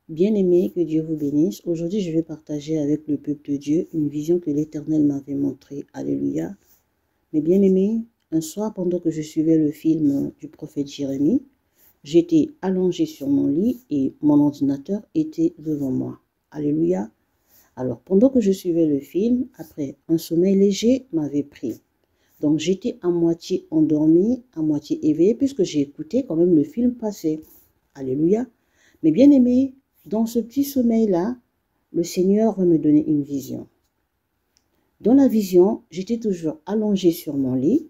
Bien-aimés, que Dieu vous bénisse. Aujourd'hui, je vais partager avec le peuple de Dieu une vision que l'Éternel m'avait montrée. Alléluia. Mais bien-aimés, un soir, pendant que je suivais le film du prophète Jérémie, j'étais allongée sur mon lit et mon ordinateur était devant moi. Alléluia. Alors, pendant que je suivais le film, après, un sommeil léger m'avait pris. Donc, j'étais à moitié endormie, à moitié éveillée, puisque j'ai écouté quand même le film passer. Alléluia. Mais bien aimé, dans ce petit sommeil-là, le Seigneur va me donner une vision. Dans la vision, j'étais toujours allongée sur mon lit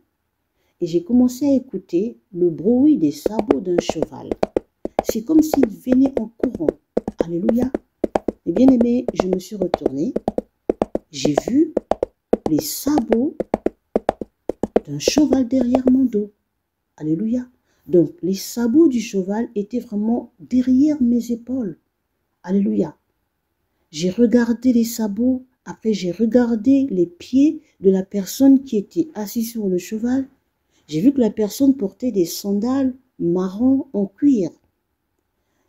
et j'ai commencé à écouter le bruit des sabots d'un cheval. C'est comme s'il venait en courant. Alléluia. Et bien aimé, je me suis retournée. J'ai vu les sabots d'un cheval derrière mon dos. Alléluia. Donc, les sabots du cheval étaient vraiment derrière mes épaules. Alléluia. J'ai regardé les sabots, après j'ai regardé les pieds de la personne qui était assise sur le cheval. J'ai vu que la personne portait des sandales marron en cuir.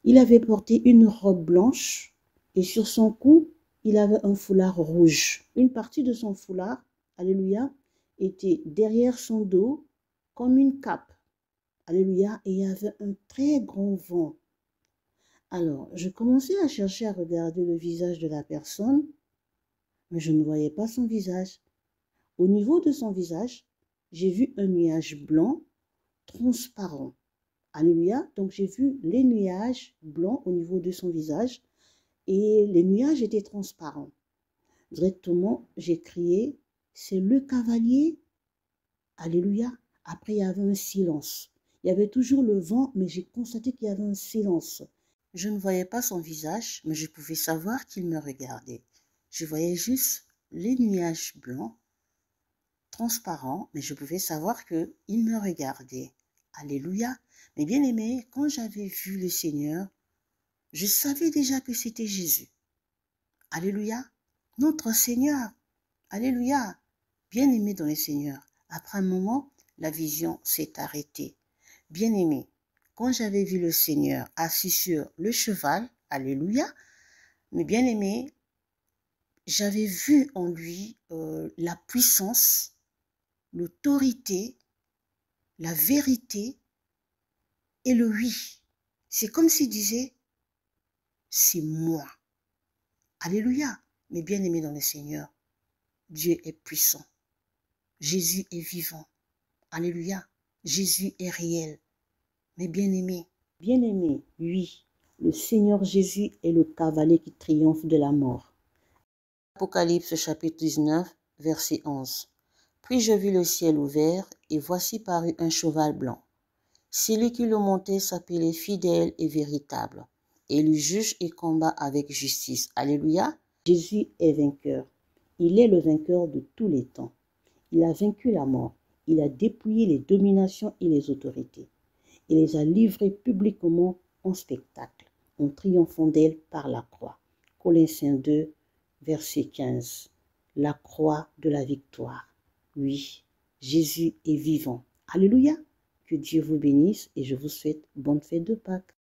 Il avait porté une robe blanche et sur son cou, il avait un foulard rouge. Une partie de son foulard, alléluia, était derrière son dos comme une cape. Alléluia, et il y avait un très grand vent. Alors, je commençais à chercher à regarder le visage de la personne, mais je ne voyais pas son visage. Au niveau de son visage, j'ai vu un nuage blanc transparent. Alléluia, donc j'ai vu les nuages blancs au niveau de son visage et les nuages étaient transparents. Directement, j'ai crié, c'est le cavalier. Alléluia. Après, il y avait un silence. Il y avait toujours le vent, mais j'ai constaté qu'il y avait un silence. Je ne voyais pas son visage, mais je pouvais savoir qu'il me regardait. Je voyais juste les nuages blancs, transparents, mais je pouvais savoir qu'il me regardait. Alléluia. Mais bien aimé, quand j'avais vu le Seigneur, je savais déjà que c'était Jésus. Alléluia. Notre Seigneur. Alléluia. Bien aimé dans le Seigneur. Après un moment, la vision s'est arrêtée. Bien aimé, quand j'avais vu le Seigneur assis sur le cheval, alléluia, mais bien aimé, j'avais vu en lui la puissance, l'autorité, la vérité et le oui. C'est comme s'il disait, c'est moi. Alléluia. Mais bien aimé dans le Seigneur, Dieu est puissant. Jésus est vivant. Alléluia. Jésus est réel. Mais bien aimé, oui, le Seigneur Jésus est le cavalier qui triomphe de la mort. Apocalypse chapitre 19, verset 11. Puis je vis le ciel ouvert, et voici parut un cheval blanc. Celui qui le montait s'appelait fidèle et véritable, et il juge et combat avec justice. Alléluia. Jésus est vainqueur. Il est le vainqueur de tous les temps. Il a vaincu la mort. Il a dépouillé les dominations et les autorités. Il les a livrées publiquement en spectacle, en triomphant d'elle par la croix. Colossiens 2, verset 15. La croix de la victoire. Oui, Jésus est vivant. Alléluia. Que Dieu vous bénisse et je vous souhaite bonne fête de Pâques.